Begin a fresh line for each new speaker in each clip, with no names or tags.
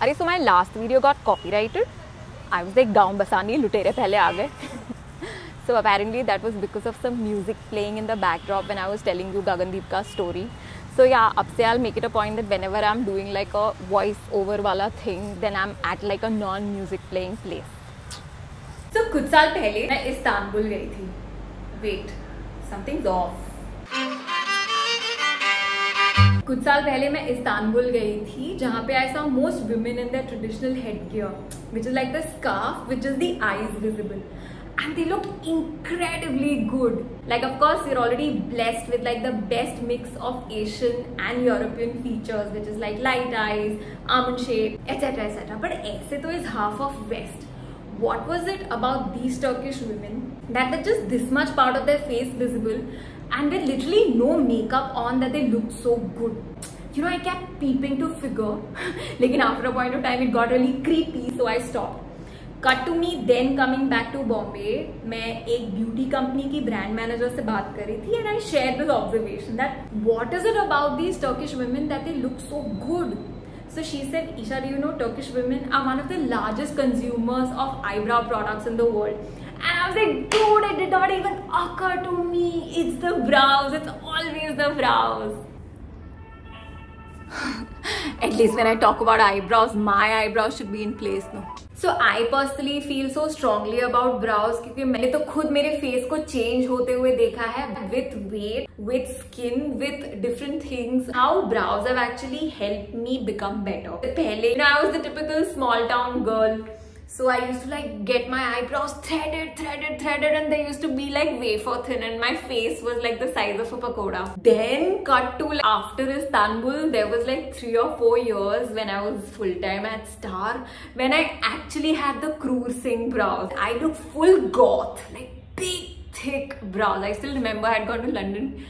अरे so my last video got copyrighted. I was like गाँव बसानी लुटेरे पहले आ गए. So apparently that was because of some music playing in the backdrop when I was telling you Gagandeep ka story. So yeah, अब से I'll make it a point that whenever I'm doing like a voice over वाला thing, then I'm at like a non-music playing place.
So कुछ साल पहले मैं Istanbul गई थी. Wait, something's off. कुछ साल पहले मैं इस्तांबुल गई थी जहाँ पे I saw most women in their traditional headgear, which is like the scarf, which is the eyes visible. And they looked incredibly good. Like of course you're already blessed with like the best mix of Asian and European features, which is like light eyes, almond shape, etc etc. But ऐसे तो is half of West. What was it about these Turkish women that they're just this much part of their face visible and with literally no makeup on that they looked so good? You know, I kept peeping to figure, लेकिन after a point of time it got really creepy, so I stopped. Cut to me then coming back to Bombay. मैं एक beauty company की brand manager से बात कर रही थी and I shared this observation that what is it about these Turkish women that they look so good? So she said, Isha, do you know Turkish women are one of the largest consumers of eyebrow products in the world? And I was like, dude, it did not even occur to me. It's the brows. It's always the brows. At least when I talk about eyebrows, my eyebrows should be in place, no? So I personally feel so strongly about brows क्योंकि मैंने तो खुद मेरे face को change होते हुए देखा है with weight, with skin, with different things. How brows have actually helped me become better. पहले I was the typical small town girl. So I used to like get my eyebrows threaded and they used to be like wafer thin and my face was like the size of a pakoda. Then cut to like, after Istanbul, there was like 3 or 4 years when I was full time at Star when I actually had the Kroor Singh brows. I looked full goth, like big thick brows. I still remember I had gone to London.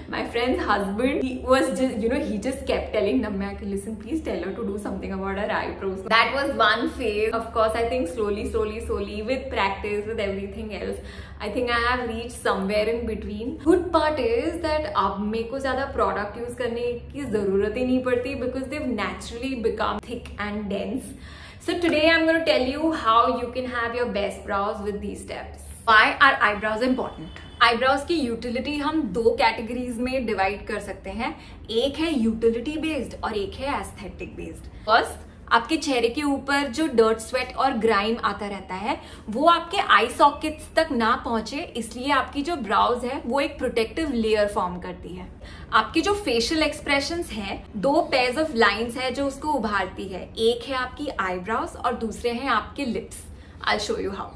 My friend's husband, he was just, you know, he just kept telling Namya, listen, please tell her to do something about her eyebrows. That was one phase. Of course, I think slowly with practice, with everything else, I think I have reached somewhere in between. Good part is that अब मेरे को ज़्यादा product use करने की ज़रूरत ही नहीं पड़ती because they've naturally become thick and dense. So today I'm going to tell you how you can have your best brows with these steps. Why are eyebrows important? Eyebrows की utility हम 2 categories में divide कर सकते हैं. एक है utility based और एक है एस्थेटिक बेस्ड. फर्स्ट, आपके चेहरे के ऊपर जो डर्ट, स्वेट और ग्राइम आता रहता है वो आपके आई सॉकेट्स तक ना पहुंचे, इसलिए आपकी जो ब्राउज है वो एक प्रोटेक्टिव लेयर फॉर्म करती है. आपके जो फेशियल एक्सप्रेशंस हैं, 2 पेयर्स ऑफ लाइंस है जो उसको उभारती है. एक है आपकी आईब्राउज और दूसरे हैं आपके lips. I show you how.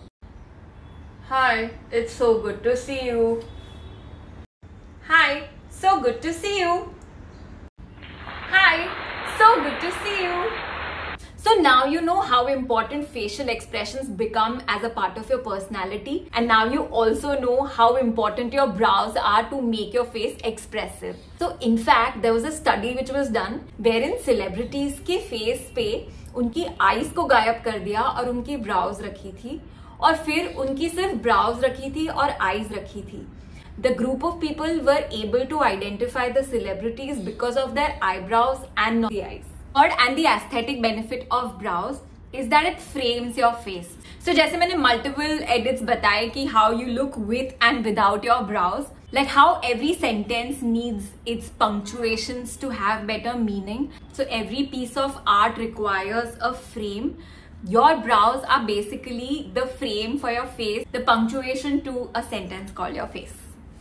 Hi, it's so good to see you. Hi, so good to see you. Hi, so good to see you. So now you know how important facial expressions become as a part of your personality, and now you also know how important your brows are to make your face expressive. So in fact, there was a study which was done wherein celebrities के face पे उनकी eyes को गायब कर दिया और उनकी brows रखी थी और फिर उनकी सिर्फ ब्राउज रखी थी और आईज रखी थी. The group of people were able to identify the celebrities because of their eyebrows and not the eyes. And the aesthetic benefit of brows is that it frames your face. So जैसे मैंने multiple edits बताए कि how you look with and without your brows, like how every sentence needs its punctuations to have better meaning. So every piece of art requires a frame. Your brows are basically the frame for your face, the punctuation to a sentence called your face.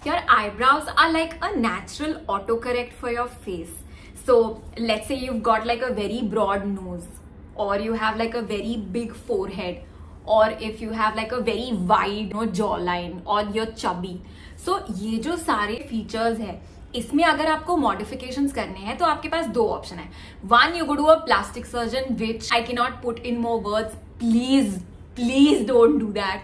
Your eyebrows are like a natural autocorrect for your face. So let's say you've got like a very broad nose, or you have like a very big forehead, or if you have like a very wide jawline, or you're chubby. So ये जो सारे features है, इसमें अगर आपको modifications करने हैं तो आपके पास 2 ऑप्शन है. One, you go to a plastic surgeon, which I can not put in more words. Please don't do that.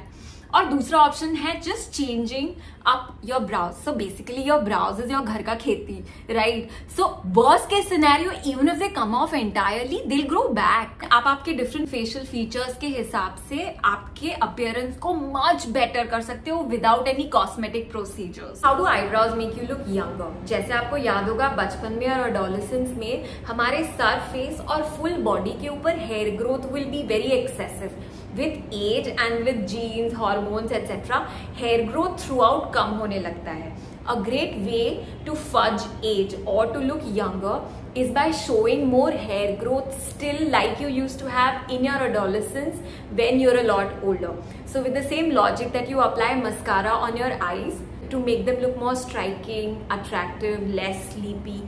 और दूसरा ऑप्शन है just changing up your brows. So basically your brows is your घर का खेती, right? So worst case scenario, even if they come off entirely, they will grow back. आप आपके different facial features के हिसाब से आपके अपीयरेंस को मच बेटर कर सकते हो without any cosmetic procedures. How do eyebrows make you look younger? जैसे आपको याद होगा बचपन में और एडोलेसेंस में हमारे सर, फेस और फुल बॉडी के ऊपर hair growth will be very excessive. With age and with genes, hormones, etc., hair growth throughout कम होने लगता है. A great way to fudge age or to look younger is by showing more hair growth still like you used to have in your adolescence when you're a lot older. So with the same logic that you apply mascara on your eyes to make them look more striking, attractive, less sleepy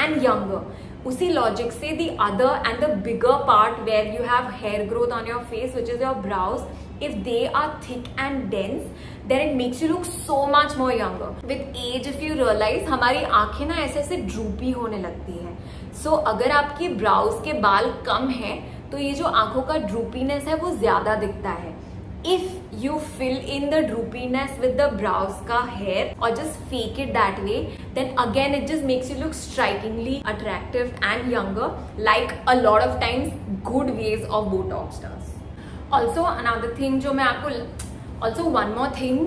and younger, उसी logic से the other and the bigger part where you have hair growth on your face, which is your brows, if they are thick and dense, then it makes you look so much more younger. With age, if you realize, हमारी आंखें ना ऐसे ऐसे droopy होने लगती है. So अगर आपकी ब्राउज के बाल कम हैं तो ये जो आंखों का ड्रूपीनेस है वो ज्यादा दिखता है. If you fill in the droopiness with the brows ka hair or just fake it that way, then again it just makes you look strikingly attractive and younger, like a lot of times good ways of Botox does. Also another thing जो मैं आपको, also one more thing,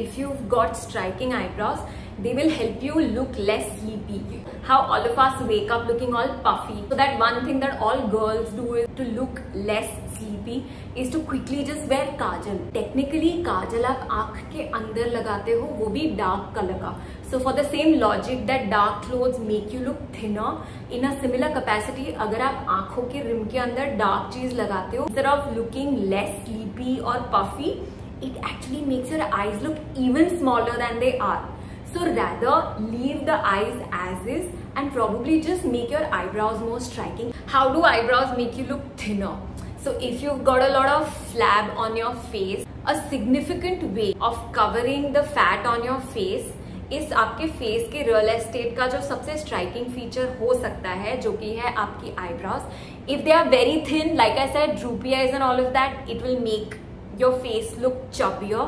if you've got striking eyebrows, they will help you look less sleepy. How all of us wake up looking all puffy. So that one thing that all girls do is to look less sleepy is to quickly just wear kajal. Technically kajal आप आँख के अंदर लगाते हो, वो भी dark color का. So for the same logic that dark clothes make you look thinner, in a similar capacity अगर आप आँखों के रिम के अंदर dark चीज लगाते हो, instead of looking less sleepy or puffy, it actually makes your eyes look even smaller than they are. So rather leave the eyes as is and probably just make your eyebrows more striking. How do eyebrows make you look thinner? So if you've got a lot of flab on your face, a significant way of covering the fat on your face is आपके face के real estate का जो सबसे striking feature हो सकता है, जो कि है आपकी eyebrows. If they are very thin, like I said, droopy eyes and all of that, it will make your face look chubbier.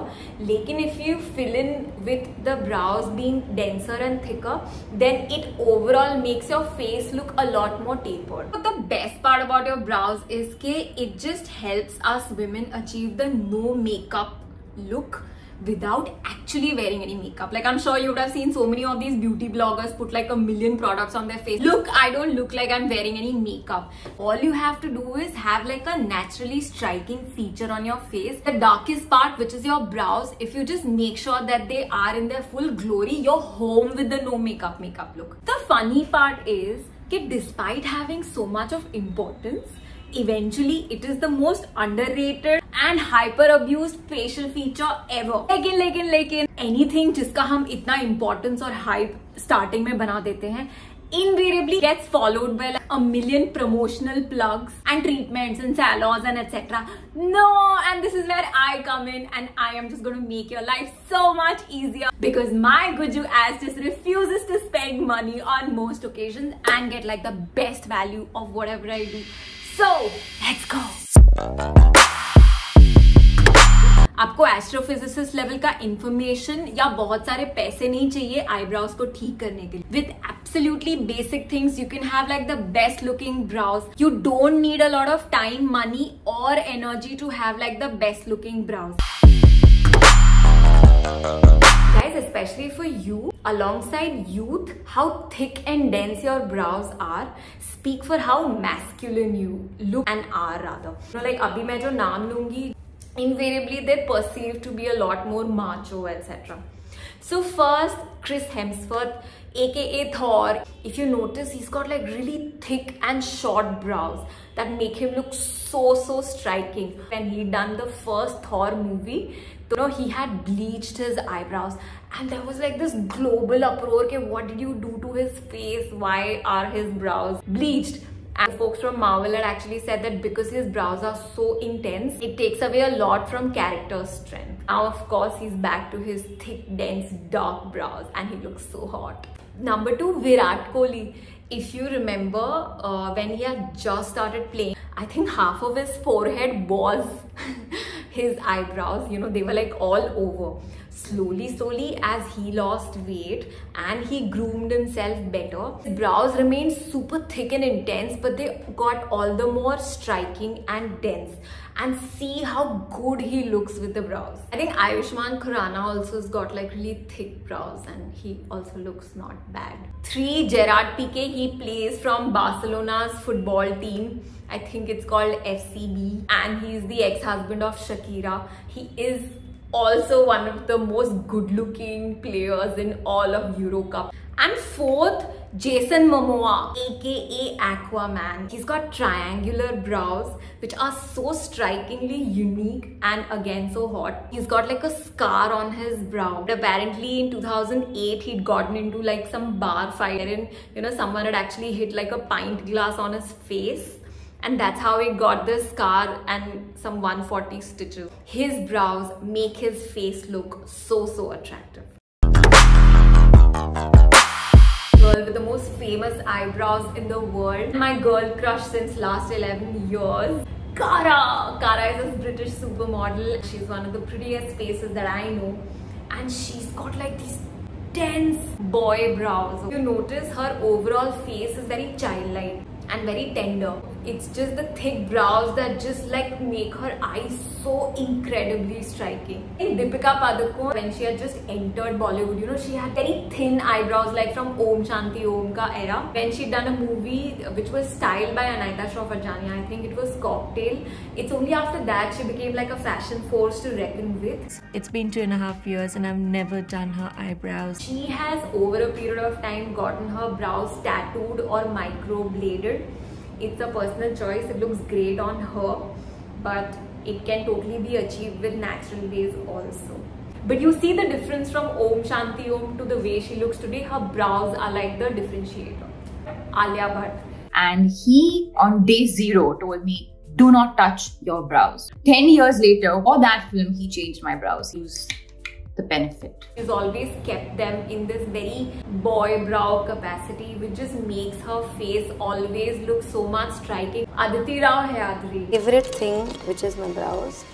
Lekin if you fill in with the brows being denser and thicker, then it overall makes your face look a lot more tapered. But the best part about your brows is that it just helps us women achieve the no makeup look without actually wearing any makeup. Like I'm sure you would have seen so many of these beauty bloggers put like a million products on their face. Look, I don't look like I'm wearing any makeup. All you have to do is have like a naturally striking feature on your face. The darkest part, which is your brows, if you just make sure that they are in their full glory, you're home with the no makeup look. The funny part is that despite having so much of importance, eventually it is the most underrated and hyper abused facial feature ever. लेकिन anything जिसका हम इतना importance और hype starting में बना देते हैं, invariably gets followed by like a million promotional plugs and treatments and salons and etc. No, and this is where I come in and I am just going to make your life so much easier because my Guju ass just refuses to spend money on most occasions and get like the best value of whatever I do. So let's go. आपको astrophysicist level का information या बहुत सारे पैसे नहीं चाहिए eyebrows को ठीक करने के लिए. With absolutely basic things you can have like the best looking brows. You don't need a lot of time, money और energy to have like the best looking brows. Guys, especially for you, alongside youth, how thick and dense your brows are speak for how masculine you look and are rather. You know, like अभी मैं जो नाम लूंगी, invariably they're perceived to be a lot more macho, etc. So first, Chris Hemsworth, aka Thor. If you notice, he's got like really thick and short brows that make him look so striking. When he done the first Thor movie, you know, he had bleached his eyebrows and there was like this global uproar ke what did you do to his face, why are his brows bleached? And folks from Marvel had actually said that because his brows are so intense, it takes away a lot from character strength. Now of course he's back to his thick, dense, dark brows and he looks so hot. Number 2, Virat Kohli. If you remember, when he had just started playing, I think half of his forehead was his eyebrows. You know, they were like all over. Slowly, as he lost weight and he groomed himself better, his brows remained super thick and intense, but they got all the more striking and dense. And see how good he looks with the brows. I think Ayushmann Khurrana also has got like really thick brows and he also looks not bad. 3, Gerard Piqué. He plays from Barcelona's football team. I think it's called FCB, and he's the ex-husband of Shakira. He is also one of the most good-looking players in all of Eurocup. And 4th, Jason Momoa, aka Aquaman. He's got triangular brows which are so strikingly unique and again so hot. He's got like a scar on his brow. Apparently in 2008 he'd gotten into like some bar fight and you know someone had actually hit like a pint glass on his face. And that's how he got the scar and some 140 stitches. His brows make his face look so attractive. Girl with the most famous eyebrows in the world. My girl crush since last 11 years. Cara! Cara is a British supermodel. She's one of the prettiest faces that I know. And she's got like these dense boy brows. If you notice, her overall face is very childlike and very tender. It's just the thick brows that just like make her eyes so incredibly striking. In Deepika Padukone, when she had just entered Bollywood, you know, she had very thin eyebrows like from Om Shanti Om ka era. When she'd done a movie which was styled by Anaita Shroff Ajania, I think it was Cocktail. It's only after that she became like a fashion force to reckon with.
It's been 2.5 years and I've never done her eyebrows.
She has over a period of time gotten her brows tattooed or microbladed. It's a personal choice. It looks great on her, but it can totally be achieved with natural ways also. But you see the difference from Om Shanti Om to the way she looks today. Her brows are like the differentiator. Alia Bhatt.
And he on day 0 told me, do not touch your brows. 10 years later, for that film, he changed my brows. He was the benefit.
She's always kept them in this very boy brow capacity, which just makes her face always look so much striking. Aditi Rao Hyadri.
Favorite thing, which is my brows.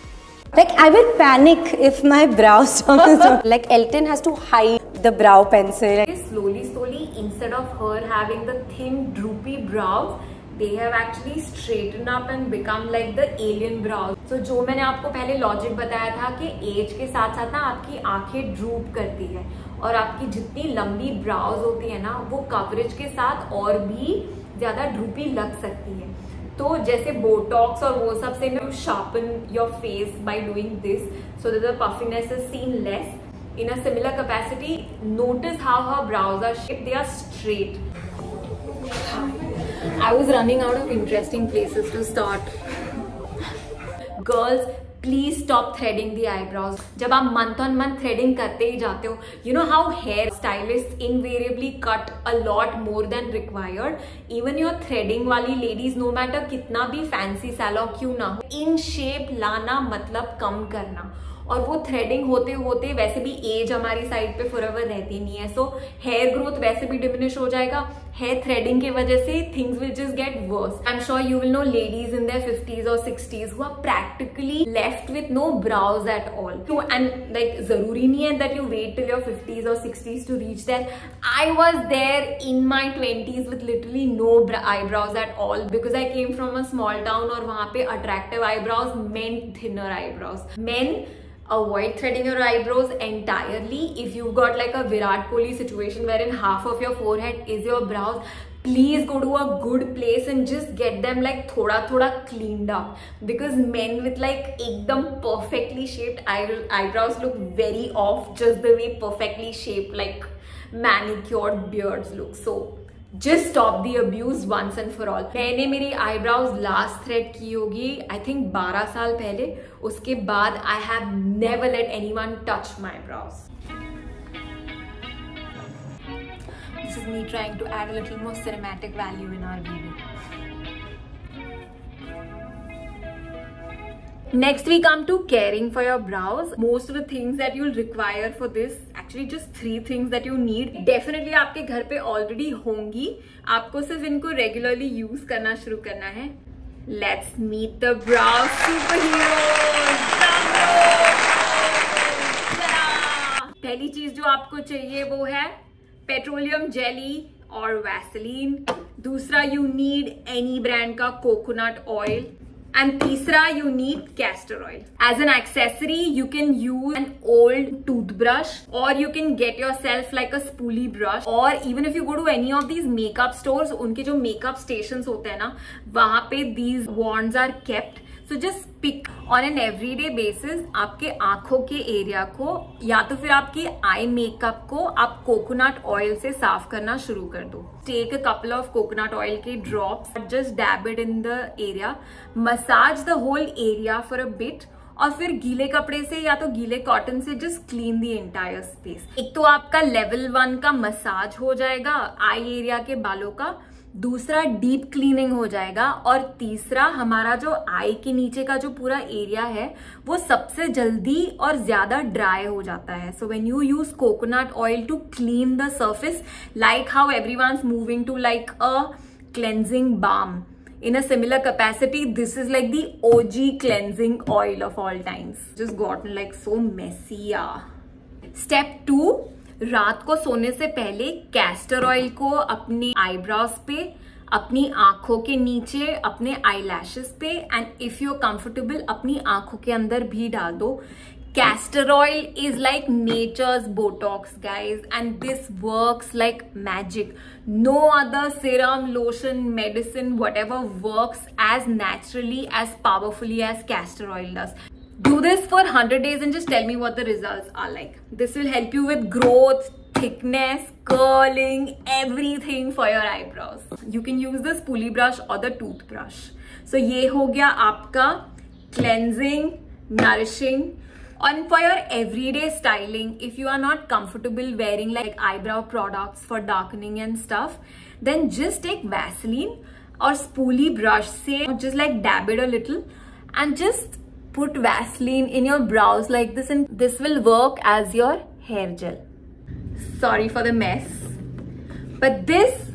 Like I will panic if my brows don't. Like Elton has to hide the brow pencil.
Slowly, instead of her having the thin droopy brows, they have actually straightened up and become like the alien brows. So जो मैंने आपको पहले logic बताया था कि as के साथ साथ ना आपकी आंखें ड्रूप करती है और आपकी जितनी लंबी ब्राउज होती है ना वो कवरेज के साथ और भी ज्यादा ड्रूपी लग सकती है. तो जैसे बोटॉक्स और वो सब से ना sharpen your face by doing this so that the puffiness is seen less. In a similar capacity, notice how her brows are shaped. They are straight. I was running out of interesting places to start. Girls, please stop threading the eyebrows. जब आप month on month threading करते ही जाते हो, you know how hair stylists invariably cut a lot more than required. Even your threading वाली ladies, no matter कितना भी fancy salon क्यों ना हो, in shape लाना मतलब कम करना. और वो थ्रेडिंग होते होते वैसे भी एज हमारी साइड पे फॉरएवर रहती नहीं है, सो हेयर ग्रोथ वैसे भी डिमिनिश हो जाएगा. हेयर थ्रेडिंग की वजह से things will just get worse. I am sure you will know ladies in their 50s और 60s who are practically left with no brows at all. And like जरूरी नहीं है that you wait till your 50s और 60s to reach that. I was there in my 20s with literally no eyebrows at all because I came from a small town और वहां पे attractive eyebrows meant thinner eyebrows. Main avoid threading your eyebrows entirely. If you've got like a Virat Kohli situation wherein half of your forehead is your brows, please go to a good place and just get them like thoda cleaned up, because men with like ekdam perfectly shaped eyebrows look very off, just the way perfectly shaped like manicured beards look. So just stop the abuse once and for all. मैंने मेरी eyebrows last thread की होगी I think 12 साल पहले. उसके बाद I have never let anyone touch my brows. This is me trying to add a little more cinematic value in our video. Next we come to caring for your brows. Most of the things that you'll require for this actually just 3 things that you need. Definitely आपके घर पे already होंगी, आपको सिर्फ इनको regularly use करना शुरू करना है. Let's meet the brow superheroes. पहली चीज जो आपको चाहिए वो है पेट्रोलियम जेली और वैसलीन. दूसरा, यू नीड एनी ब्रांड का कोकोनट ऑयल. And तीसरा, you need castor oil. As an accessory, you can use an old toothbrush, or you can get yourself like a spoolie brush, or even if you go to any of these makeup stores, उनके जो makeup stations होते हैं ना, वहां पे these wands are kept. So just pick on an everyday basis. आपके आंखों के एरिया को या तो फिर आपकी आई मेकअप को आप कोकोनट ऑयल से साफ करना शुरू कर दो. Take a couple of coconut oil के drops, just dab it in the area, massage the whole area for a bit, और फिर गीले कपड़े से या तो गीले कॉटन से just clean the entire space. एक तो आपका लेवल 1 का मसाज हो जाएगा आई एरिया के बालों का, दूसरा डीप क्लीनिंग हो जाएगा, और तीसरा हमारा जो आई के नीचे का जो पूरा एरिया है वो सबसे जल्दी और ज्यादा ड्राई हो जाता है. So when you use coconut oil to clean the surface, like how everyone's moving to like a cleansing balm, in a similar capacity, this is like the OG cleansing oil of all times. Just gotten like so messy, yeah. Step 2, रात को सोने से पहले castor oil को अपने eyebrows पे, अपनी आंखों के नीचे, अपने आई लैशेस पे, and if you are comfortable अपनी आंखों के अंदर भी डाल दो. Castor oil is like nature's Botox, guys, and this works like magic. No other serum, lotion, medicine, whatever works as naturally, as powerfully as castor oil does. Do this for 100 days and just tell me what the results are like. This will help you with growth, thickness, curling, everything for your eyebrows. You can use the spoolie brush or the toothbrush. So ये हो गया आपका cleansing, nourishing. And for your everyday styling, if you are not comfortable wearing like eyebrow products for darkening and stuff, then just take Vaseline or spoolie brush से just like dab it a little and just put Vaseline in your brows like this, and this will work as your hair gel. Sorry for the mess, but this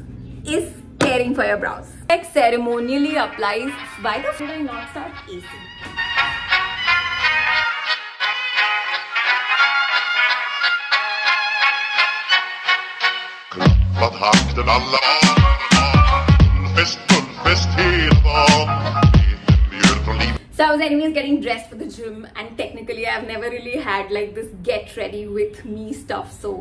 is caring for your brows. Like ceremonially applies by the should I not start AC?
Vakten alla fullfest hela dagen. Mjöl från livet.
So I was anyways getting dressed for the gym, and technically I've never really had like this get ready with me stuff, so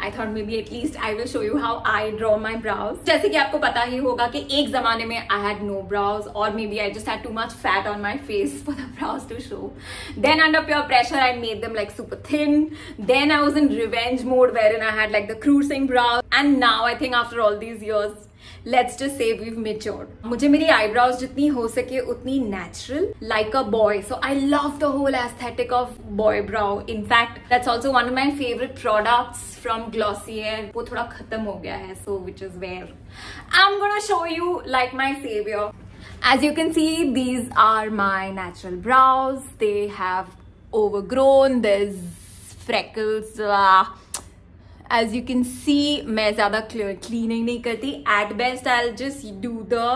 I thought maybe at least I will show you how I draw my brows. जैसे कि आपको पता ही होगा कि एक जमाने में I had no brows, or maybe I just had too much fat on my face for the brows to show. Then under peer pressure I made them like super thin. Then I was in revenge mode wherein I had like the cruising brows, and now I think after all these years, let's just say we've matured. मुझे मेरी eyebrows जितनी हो सके उतनी natural, like a boy. So I love the whole aesthetic of boy brow. In fact, that's also one of my favorite products from Glossier. वो थोड़ा खत्म हो गया है, so which is where I'm gonna show you like my savior. As you can see, these are my natural brows. They have overgrown. There's freckles. As you can see, मैं ज़्यादा cleaning नहीं करती. At best, I'll just do the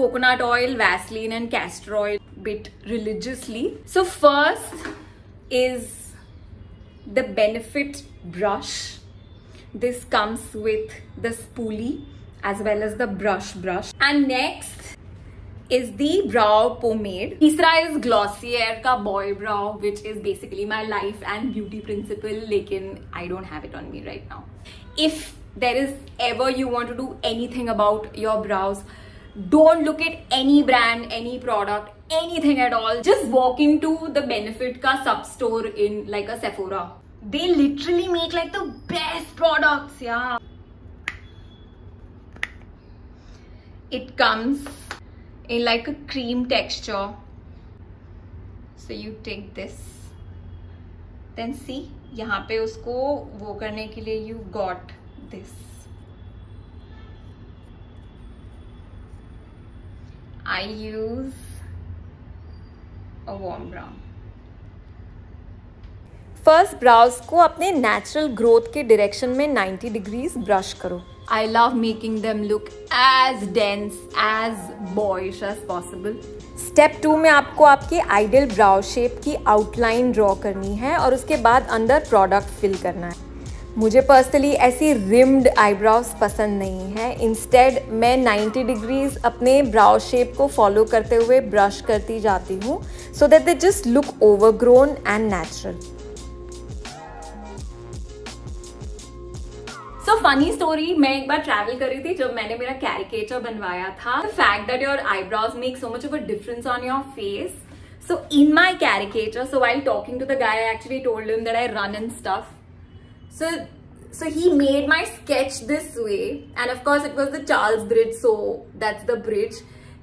coconut oil, Vaseline and castor oil bit religiously. So first is the Benefit brush. This comes with the spoolie as well as the brush. And next is the brow pomade. तीसरा is Glossier का boy brow, which is basically my life and beauty principle, लेकिन I don't have it on me right now. If there is ever you want to do anything about your brows, don't look at any brand, any product, anything at all. Just walk into the Benefit का sub store in like a Sephora. They literally make like the best products, yeah. It comes in like a cream texture. So you take this, then see यहाँ पे उसको वो करने के लिए you got this. I use a warm brown. First brows को अपने natural growth के डायरेक्शन में 90 डिग्रीज ब्रश करो. I love making them look as dense, as boyish as possible. Step 2 में आपको आपके आइडियल ब्राउ शेप की आउटलाइन ड्रॉ करनी है और उसके बाद अंदर प्रोडक्ट फिल करना है. मुझे पर्सनली ऐसी रिम्ड आईब्राउज पसंद नहीं है. इंस्टेड मैं 90 डिग्रीज अपने ब्राउ शेप को फॉलो करते हुए ब्रश करती जाती हूँ so that they just look overgrown and natural. So funny story, मैं एक बार ट्रैवल कर रही थी जब मैंने मेरा कैरिकेचर बनवाया था. The fact that your eyebrows make so much of a difference on your face. So in my caricature, so while talking to the guy, I actually told him that I run and stuff. So he made my sketch this way, and of course it was the Charles Bridge, so that's the bridge.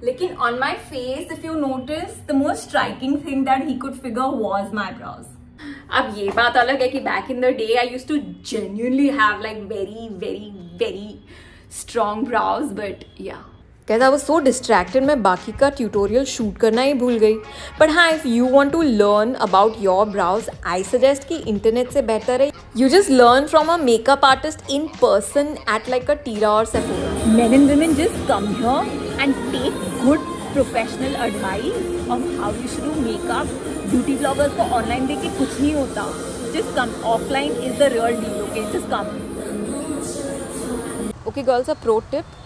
Lekin on my face, if you notice, the most striking thing that he could figure was my brows. अब ये बात अलग है कि back in the day I used to genuinely have like very strong brows, but yeah. Guys, I was so distracted, मैं बाकी का tutorial shoot करना ही भूल गई. बट हाँ, if you want to learn about your brows, I suggest कि internet से बेहतर है you just learn from a makeup artist in person at like a Tira और Sephora. Men and women just come here and take good professional advice of how you should do makeup. Beauty bloggers को online देख के कुछ नहीं होता. Just come. Offline is the real deal. Okay, just come. Okay, girls, a pro tip.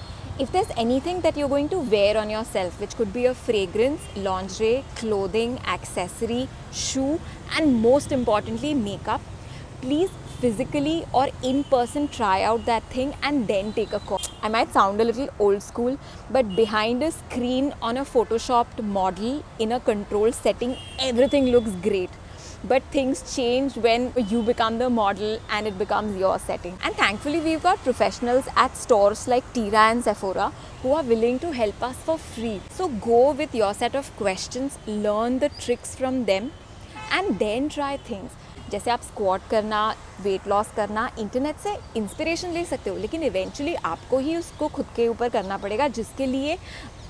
If there's anything that you're going to wear on yourself, which could be a fragrance, lingerie, clothing, accessory, shoe, and most importantly makeup, please physically or in person try out that thing and then take a call. I might sound a little old school, but behind a screen on a photoshopped model in a controlled setting, everything looks great. But things change when you become the model and it becomes your setting. And thankfully we've got professionals at stores like Tira and Sephora who are willing to help us for free. So go with your set of questions, learn the tricks from them and then try things. जैसे आप squat करना, weight loss करना, internet से inspiration ले सकते हो, लेकिन eventually आपको ही उसको खुद के ऊपर करना पड़ेगा, जिसके लिए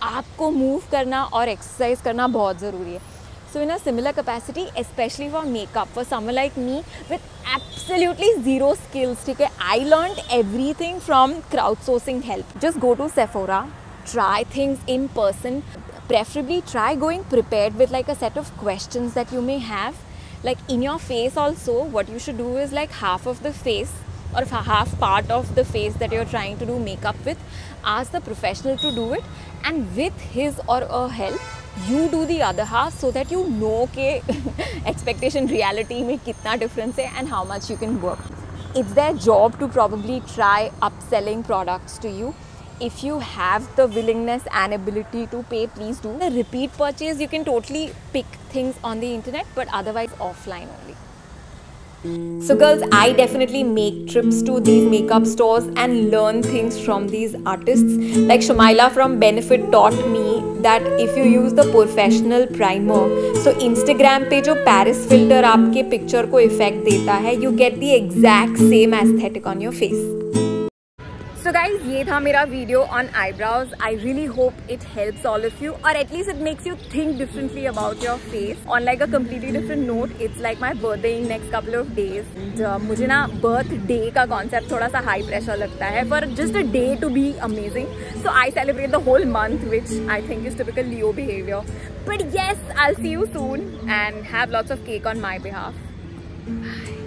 आपको मूव करना और एक्सरसाइज करना बहुत ज़रूरी है. So in a similar capacity, especially for makeup, for someone like me with absolutely zero skills, okay, I learned everything from crowdsourcing help. Just go to Sephora, try things in person, preferably try going prepared with like a set of questions that you may have. Like in your face also, what you should do is like half of the face or half part of the face that you're trying to do makeup with, ask the professional to do it, and with his or her help, you do the other half so that you know के expectation reality में कितना difference है and how much you can work. It's their job to probably try upselling products to you. If you have the willingness and ability to pay, please do. The repeat purchase, you can totally pick things on the internet, but otherwise offline only. So girls, I definitely make trips to these makeup stores and learn things from these artists. Like Shamaila from Benefit taught me that if you use the professional primer, so Instagram पे जो Paris filter आपके picture को effect देता है, you get the exact same aesthetic on your face. So guys, ये था मेरा video on eyebrows. I really hope it helps all of you, or at least it makes you think differently about your face. On like a completely different note, it's like my birthday in next couple of days. And मुझे ना birthday का concept थोड़ा सा high pressure लगता है, for just a day to be amazing. So I celebrate the whole month, which I think is typical Leo behavior. But yes, I'll see you soon and have lots of cake on my behalf. Bye.